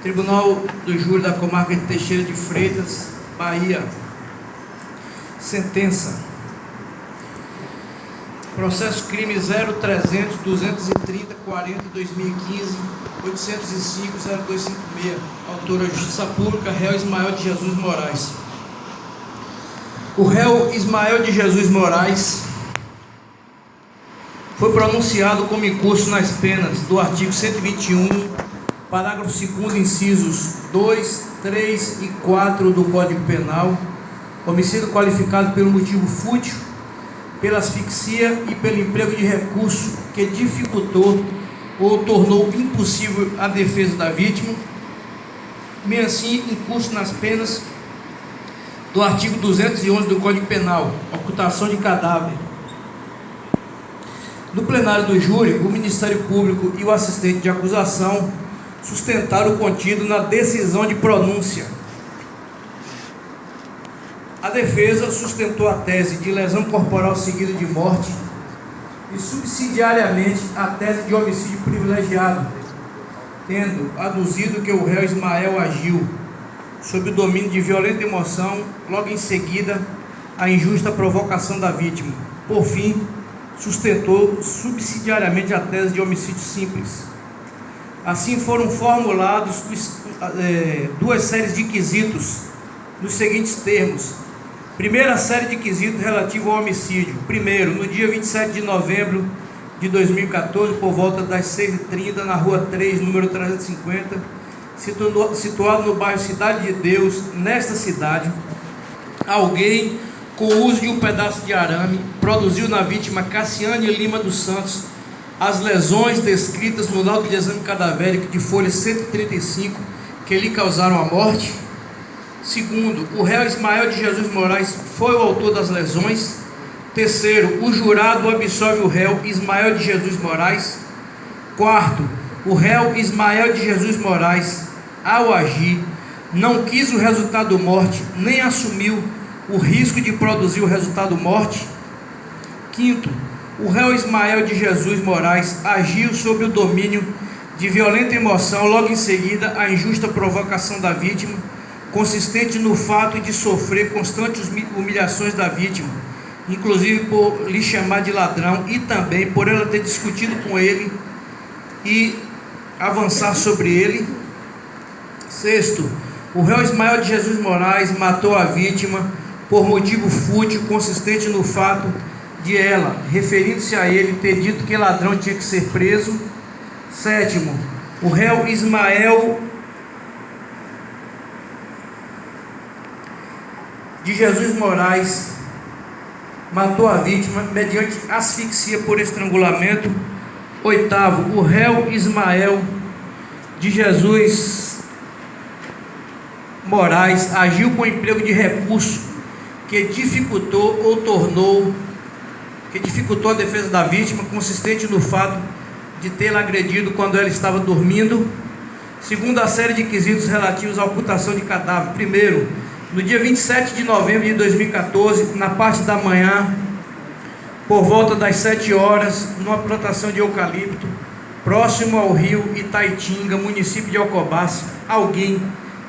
Tribunal do Júri da Comarca de Teixeira de Freitas, Bahia. Sentença. Processo crime 0300 230 40 2015 805 0256. Autora Justiça Pública, réu Ismael de Jesus Moraes. O réu Ismael de Jesus Moraes foi pronunciado como incurso nas penas do artigo 121, parágrafo 2º, incisos 2, 3 e 4 do Código Penal, homicídio qualificado pelo motivo fútil, pela asfixia e pelo emprego de recurso que dificultou ou tornou impossível a defesa da vítima, bem assim incurso nas penas do artigo 211 do Código Penal, ocultação de cadáver. No plenário do júri, o Ministério Público e o assistente de acusação sustentaram o contido na decisão de pronúncia. A defesa sustentou a tese de lesão corporal seguida de morte e subsidiariamente a tese de homicídio privilegiado, tendo aduzido que o réu Ismael agiu sob o domínio de violenta emoção, logo em seguida a injusta provocação da vítima. Por fim, sustentou subsidiariamente a tese de homicídio simples. Assim foram formulados duas séries de quesitos nos seguintes termos. Primeira série de quesitos relativo ao homicídio. Primeiro, no dia 27 de novembro de 2014, por volta das 6h30, na rua 3, número 350, situado no bairro Cidade de Deus, nesta cidade, alguém, com o uso de um pedaço de arame, produziu na vítima Cassiane Lima dos Santos as lesões descritas no laudo de exame cadavérico de folha 135 que lhe causaram a morte. Segundo, o réu Ismael de Jesus Moraes foi o autor das lesões. Terceiro, o jurado absolve o réu Ismael de Jesus Moraes. Quarto, o réu Ismael de Jesus Moraes, ao agir, não quis o resultado morte, nem assumiu o risco de produzir o resultado morte. Quinto, o réu Ismael de Jesus Moraes agiu sob o domínio de violenta emoção, logo em seguida a injusta provocação da vítima, consistente no fato de sofrer constantes humilhações da vítima, inclusive por lhe chamar de ladrão e também por ela ter discutido com ele e avançar sobre ele. Sexto, o réu Ismael de Jesus Moraes matou a vítima por motivo fútil, consistente no fato de ela, referindo-se a ele, ter dito que ladrão tinha que ser preso. Sétimo, o réu Ismael de Jesus Moraes matou a vítima mediante asfixia por estrangulamento. Oitavo, o réu Ismael de Jesus Moraes agiu com emprego de recurso que dificultou a defesa da vítima, consistente no fato de tê-la agredido quando ela estava dormindo. Segunda série de quesitos relativos à ocultação de cadáver. Primeiro, no dia 27 de novembro de 2014, na parte da manhã, por volta das 7 horas, numa plantação de eucalipto, próximo ao rio Itaitinga, município de Alcobaça, alguém,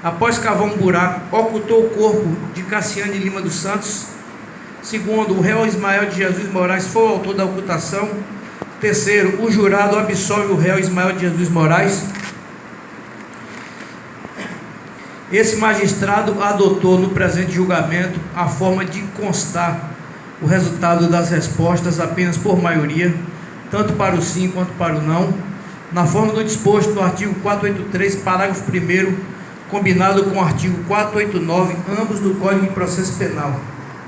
após cavar um buraco, ocultou o corpo de Cassiane Lima dos Santos. Segundo, o réu Ismael de Jesus Moraes foi o autor da ocultação. Terceiro, o jurado absolve o réu Ismael de Jesus Moraes. Esse magistrado adotou no presente julgamento a forma de constar o resultado das respostas apenas por maioria, tanto para o sim quanto para o não, na forma do disposto no artigo 483, parágrafo 1º, combinado com o artigo 489, ambos do Código de Processo Penal,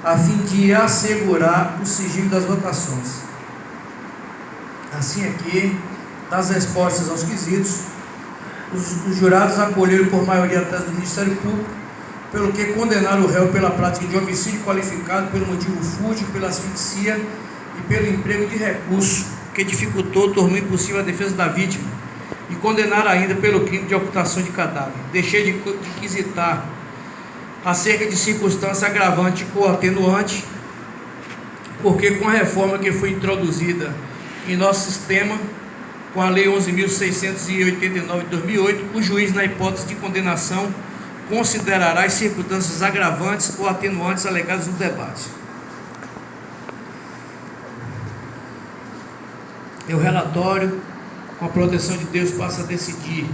a fim de assegurar o sigilo das votações. Assim aqui, das respostas aos quesitos, os jurados acolheram por maioria a tese do Ministério Público, pelo que condenaram o réu pela prática de homicídio qualificado pelo motivo fútil, pela asfixia e pelo emprego de recurso que dificultou ou tornou impossível a defesa da vítima, e condenaram ainda pelo crime de ocultação de cadáver. Deixei de quisitar acerca de circunstância agravante ou atenuante, porque com a reforma que foi introduzida em nosso sistema, com a Lei 11.689 de 2008, o juiz, na hipótese de condenação, considerará as circunstâncias agravantes ou atenuantes alegadas no debate. O relatório, com a proteção de Deus, passa a decidir: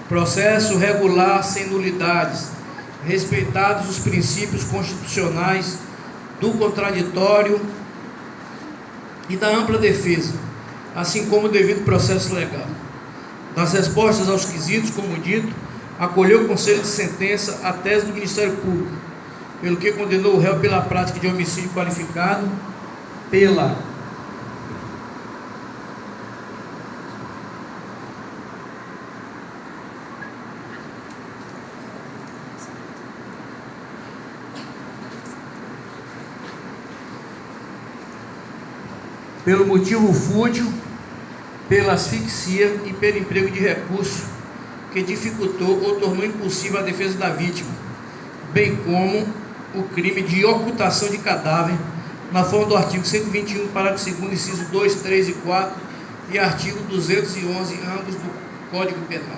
processo regular sem nulidades, respeitados os princípios constitucionais do contraditório e da ampla defesa, assim como o devido processo legal. Das respostas aos quesitos, como dito, acolheu o conselho de sentença a tese do Ministério Público, pelo que condenou o réu pela prática de homicídio qualificado pelo motivo fútil, pela asfixia e pelo emprego de recurso que dificultou ou tornou impossível a defesa da vítima, bem como o crime de ocultação de cadáver, na forma do artigo 121, parágrafo 2º, inciso 2, 3 e 4, e artigo 211, ambos do Código Penal.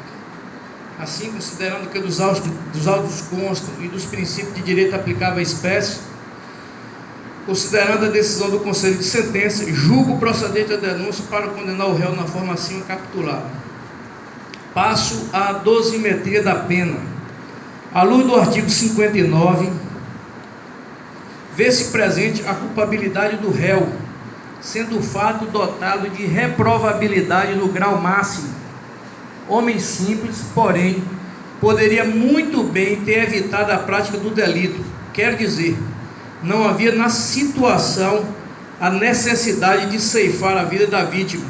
Assim, considerando que dos autos constam e dos princípios de direito aplicável à espécie, considerando a decisão do Conselho de Sentença, julgo procedente a denúncia para condenar o réu na forma acima capitulada. Passo à dosimetria da pena. À luz do artigo 59, vê-se presente a culpabilidade do réu, sendo o fato dotado de reprovabilidade no grau máximo. Homem simples, porém, poderia muito bem ter evitado a prática do delito. Quer dizer, não havia na situação a necessidade de ceifar a vida da vítima,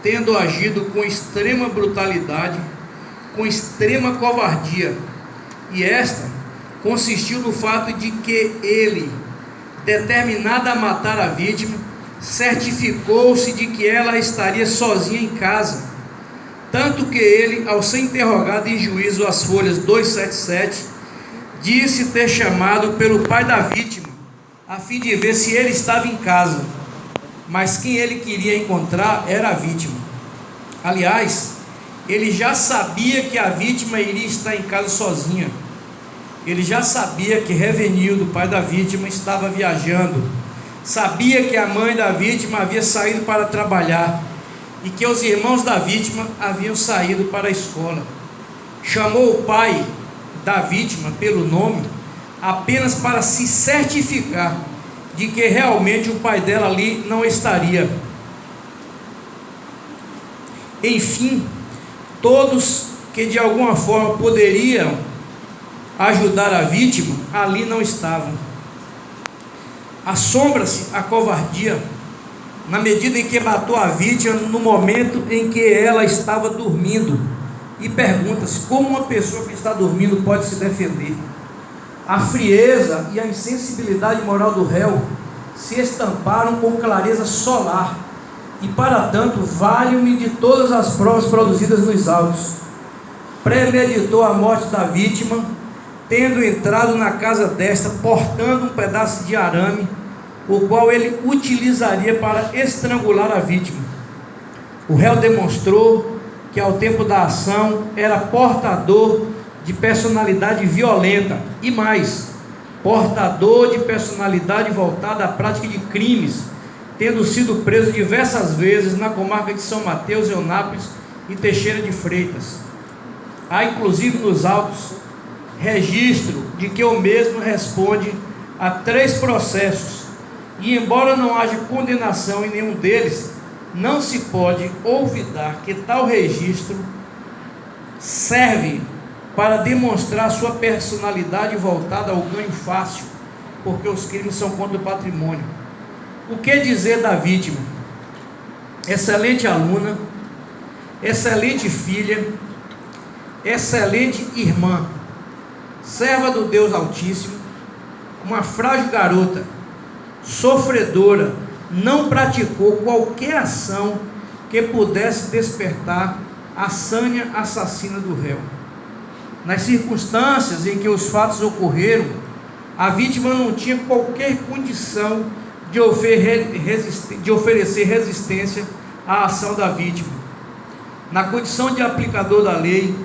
tendo agido com extrema brutalidade, com extrema covardia, e esta consistiu no fato de que ele, determinado a matar a vítima, certificou-se de que ela estaria sozinha em casa, tanto que ele, ao ser interrogado em juízo às folhas 277, disse ter chamado pelo pai da vítima, a fim de ver se ele estava em casa, mas quem ele queria encontrar era a vítima. Aliás, ele já sabia que a vítima iria estar em casa sozinha. Ele já sabia que Revenildo, pai da vítima, estava viajando. Sabia que a mãe da vítima havia saído para trabalhar e que os irmãos da vítima haviam saído para a escola. Chamou o pai da vítima pelo nome apenas para se certificar de que realmente o pai dela ali não estaria. Enfim, todos que de alguma forma poderiam ajudar a vítima ali não estavam. Assombra-se a covardia na medida em que matou a vítima no momento em que ela estava dormindo, e pergunta-se como uma pessoa que está dormindo pode se defender. A frieza e a insensibilidade moral do réu se estamparam com clareza solar, e para tanto valem-me de todas as provas produzidas nos autos. Premeditou a morte da vítima, tendo entrado na casa desta, portando um pedaço de arame, o qual ele utilizaria para estrangular a vítima. O réu demonstrou que ao tempo da ação era portador de personalidade violenta, e mais, portador de personalidade voltada à prática de crimes, tendo sido preso diversas vezes na comarca de São Mateus, Eunápolis e Teixeira de Freitas. Há inclusive nos autos registro de que o mesmo responde a 3 processos, e embora não haja condenação em nenhum deles, não se pode olvidar que tal registro serve para demonstrar sua personalidade voltada ao ganho fácil, porque os crimes são contra o patrimônio. O que dizer da vítima? Excelente aluna, excelente filha, excelente irmã, serva do Deus Altíssimo, uma frágil garota, sofredora, não praticou qualquer ação que pudesse despertar a sanha assassina do réu. Nas circunstâncias em que os fatos ocorreram, a vítima não tinha qualquer condição de oferecer resistência à ação da vítima, na condição de aplicador da lei,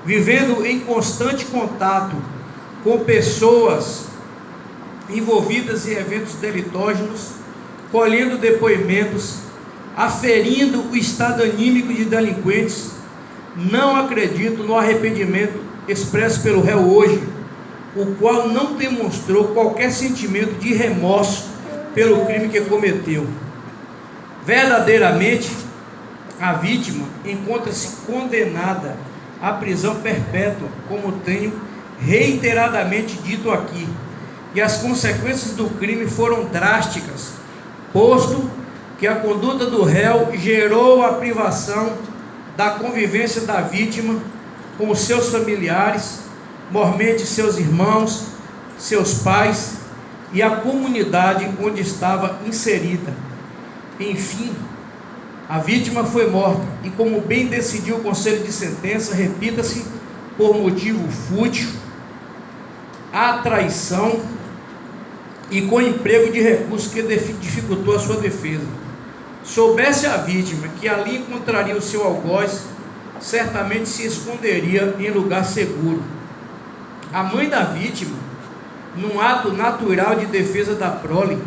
vivendo em constante contato com pessoas envolvidas em eventos delitógenos, colhendo depoimentos, aferindo o estado anímico de delinquentes, não acredito no arrependimento expresso pelo réu hoje, o qual não demonstrou qualquer sentimento de remorso pelo crime que cometeu. Verdadeiramente, a vítima encontra-se condenada à prisão perpétua, como tenho reiteradamente dito aqui, e as consequências do crime foram drásticas, posto que a conduta do réu gerou a privação da convivência da vítima com os seus familiares, mormente seus irmãos, seus pais e a comunidade onde estava inserida. Enfim, a vítima foi morta e, como bem decidiu o conselho de sentença, repita-se, por motivo fútil, a traição e com emprego de recurso que dificultou a sua defesa. Soubesse a vítima que ali encontraria o seu algoz, certamente se esconderia em lugar seguro. A mãe da vítima, num ato natural de defesa da prole,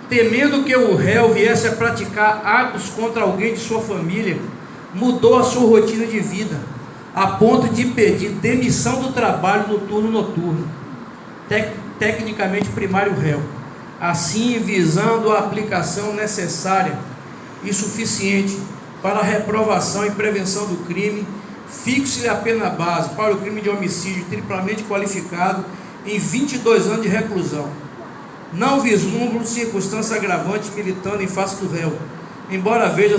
temendo que o réu viesse a praticar atos contra alguém de sua família, mudou a sua rotina de vida, a ponto de pedir demissão do trabalho no turno noturno, tecnicamente primário réu, assim visando a aplicação necessária e suficiente para a reprovação e prevenção do crime. Fixe-lhe a pena base para o crime de homicídio triplamente qualificado em 22 anos de reclusão. Não vislumbro circunstância agravante militando em face do réu, embora veja a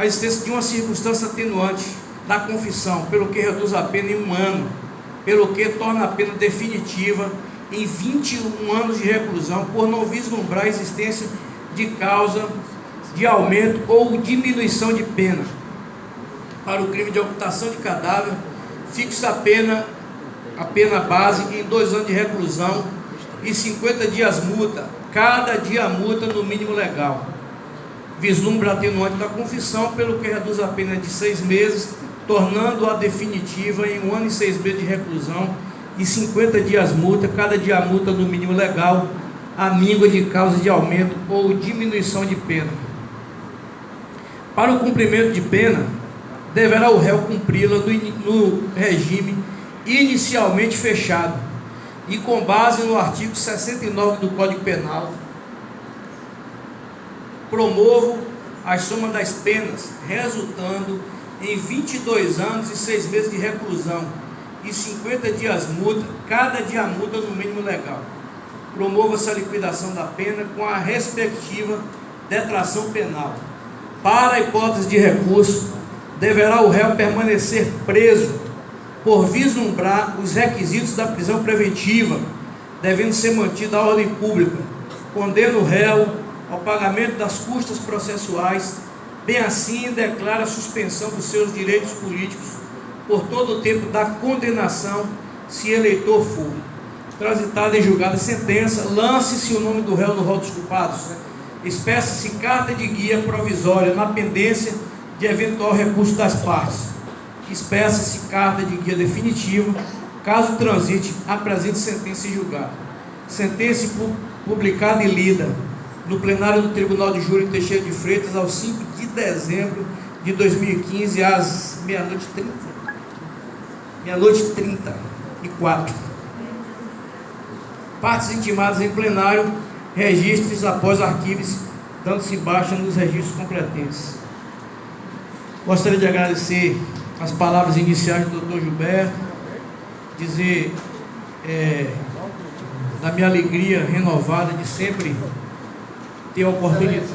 existência de uma circunstância atenuante da confissão, pelo que reduz a pena em 1 ano, pelo que torna a pena definitiva em 21 anos de reclusão, por não vislumbrar a existência de causa de aumento ou diminuição de pena. Para o crime de ocultação de cadáver, fixa a pena base em 2 anos de reclusão e 50 dias multa, cada dia multa no mínimo legal. Vislumbra atenuante da confissão, pelo que reduz a pena de 6 meses, tornando-a definitiva em 1 ano e 6 meses de reclusão e 50 dias multa, cada dia multa no mínimo legal, a míngua de causa de aumento ou diminuição de pena. Para o cumprimento de pena, deverá o réu cumpri-la no regime inicialmente fechado e com base no artigo 69 do Código Penal. Promovo a soma das penas, resultando em 22 anos e 6 meses de reclusão e 50 dias multa, cada dia multa no mínimo legal. Promova-se a liquidação da pena com a respectiva detração penal. Para a hipótese de recurso, deverá o réu permanecer preso por vislumbrar os requisitos da prisão preventiva, devendo ser mantida a ordem pública. Condena o réu ao pagamento das custas processuais, bem assim declara a suspensão dos seus direitos políticos por todo o tempo da condenação, se eleitor for. Transitada em julgada sentença, lance-se o nome do réu no rol dos culpados. Espeça-se carta de guia provisória na pendência de eventual recurso das partes. Espeça-se carta de guia definitiva, caso transite a presente sentença em julgado. Sentença publicada e lida no plenário do Tribunal de Júri Teixeira de Freitas, aos 5 de dezembro de 2015, às meia-noite e 34. Partes intimadas em plenário, registres após arquivos, dando-se baixa nos registros competentes. Gostaria de agradecer as palavras iniciais do Dr. Gilberto, dizer da minha alegria renovada de sempre ter a oportunidade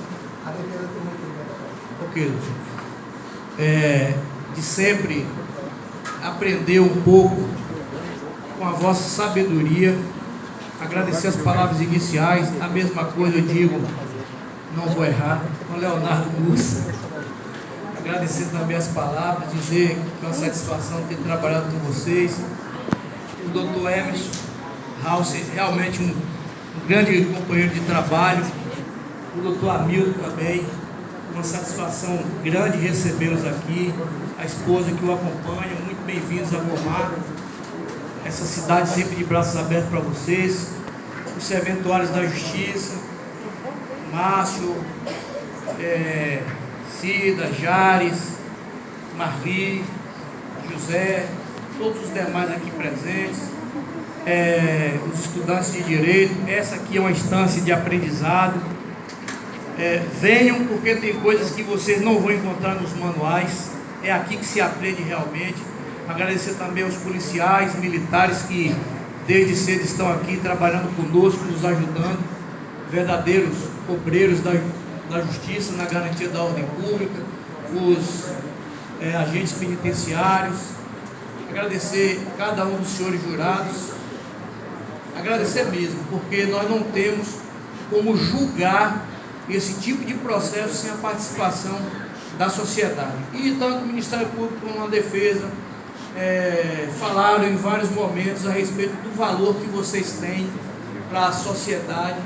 de sempre aprender um pouco com a vossa sabedoria. Agradecer as palavras iniciais, a mesma coisa eu digo, não vou errar, com Leonardo Mussa. Agradecer também as palavras, dizer que é uma satisfação ter trabalhado com vocês. O doutor Emerson House, realmente um grande companheiro de trabalho. O doutor Hamilton também, Uma satisfação grande recebê-los aqui, a esposa que o acompanha, muito bem-vindos a Gomar, essa cidade sempre de braços abertos para vocês, os serventuários da Justiça, Márcio, Cida, Jares, Marli, José, todos os demais aqui presentes, os estudantes de Direito. Essa aqui é uma instância de aprendizado. Venham, porque tem coisas que vocês não vão encontrar nos manuais. É aqui que se aprende realmente. Agradecer também aos policiais, militares que desde cedo estão aqui trabalhando conosco, nos ajudando, verdadeiros obreiros da justiça na garantia da ordem pública, os agentes penitenciários. Agradecer a cada um dos senhores jurados, agradecer mesmo, porque nós não temos como julgar esse tipo de processo sem a participação da sociedade. E tanto o Ministério Público como a Defesa falaram em vários momentos a respeito do valor que vocês têm para a sociedade,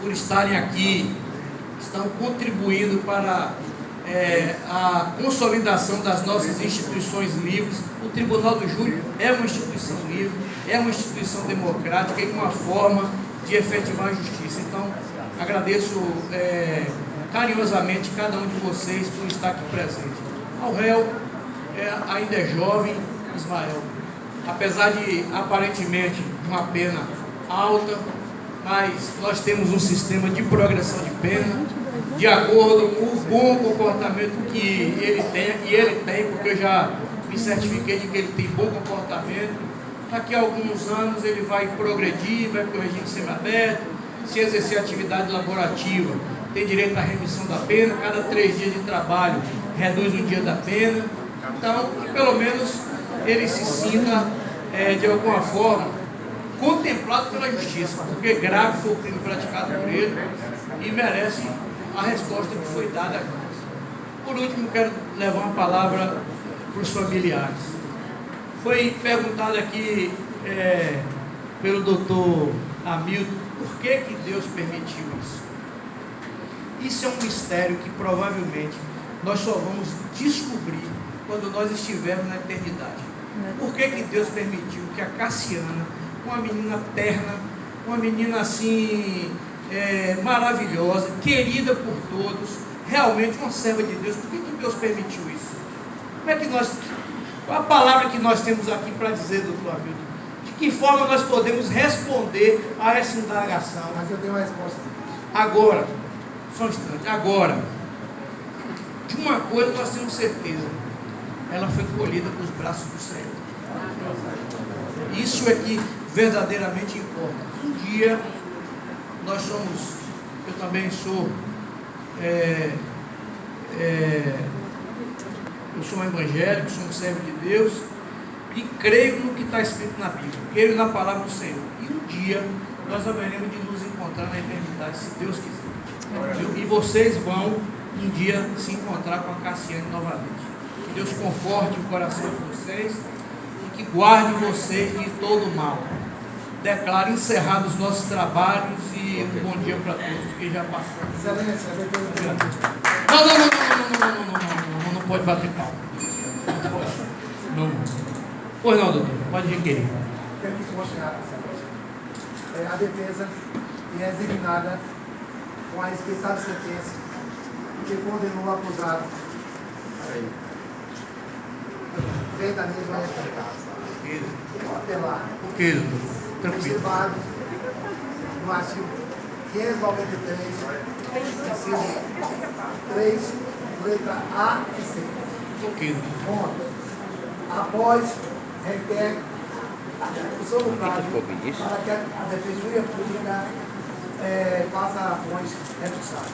por estarem aqui, estão contribuindo para a consolidação das nossas instituições livres. O Tribunal do Júri é uma instituição livre, é uma instituição democrática e uma forma de efetivar a justiça. Então, agradeço carinhosamente cada um de vocês por estar aqui presente. Ao réu, ainda é jovem, Ismael, apesar de aparentemente uma pena alta, mas nós temos um sistema de progressão de pena, de acordo com o bom comportamento que ele tem, e ele tem, porque eu já me certifiquei de que ele tem bom comportamento. Daqui a alguns anos ele vai progredir, vai para o regime semiaberto, se exercer atividade laborativa, tem direito à remissão da pena, cada 3 dias de trabalho reduz o dia da pena. Então, que pelo menos ele se sinta, de alguma forma, contemplado pela justiça, porque grave foi o crime praticado por ele e merece a resposta que foi dada aqui. Por último, quero levar uma palavra para os familiares. Foi perguntado aqui pelo doutor Hamilton, por que Deus permitiu isso? Isso é um mistério que provavelmente nós só vamos descobrir quando nós estivermos na eternidade. Por que Deus permitiu que a Cassiana, uma menina terna, uma menina assim, maravilhosa, querida por todos, realmente uma serva de Deus, por que Deus permitiu isso? Qual a palavra que nós temos aqui para dizer, doutor Hamilton? De que forma nós podemos responder a essa indagação? Mas eu tenho uma resposta. Agora, só um instante, agora, de uma coisa nós temos certeza, ela foi colhida para os braços do Senhor. Isso é que verdadeiramente importa. Um dia, nós somos, eu também sou, eu sou um evangélico, sou um servo de Deus, e creio no que está escrito na Bíblia, creio na palavra do Senhor. E um dia, nós haveremos de nos encontrar na eternidade, se Deus quiser. E vocês vão, um dia, se encontrar com a Cassiane novamente. Que Deus conforte o coração de vocês e que guarde vocês de todo mal. Declaro encerrados os nossos trabalhos e um bom dia para todos, porque já passou. Excelência, Não pode bater palma. Não. Pois não, doutor, pode requerer. Permite mostrar, a defesa é examinada com a respeitada sentença que condenou o acusado. Vem da mesma época. Apelar. Por que, doutor? Tranquilo. Observado no artigo 593, inciso 3, letra A e C. Por que? Ponto. Após requer sobre o prazo para que a Defensoria Pública faça ações reforçadas.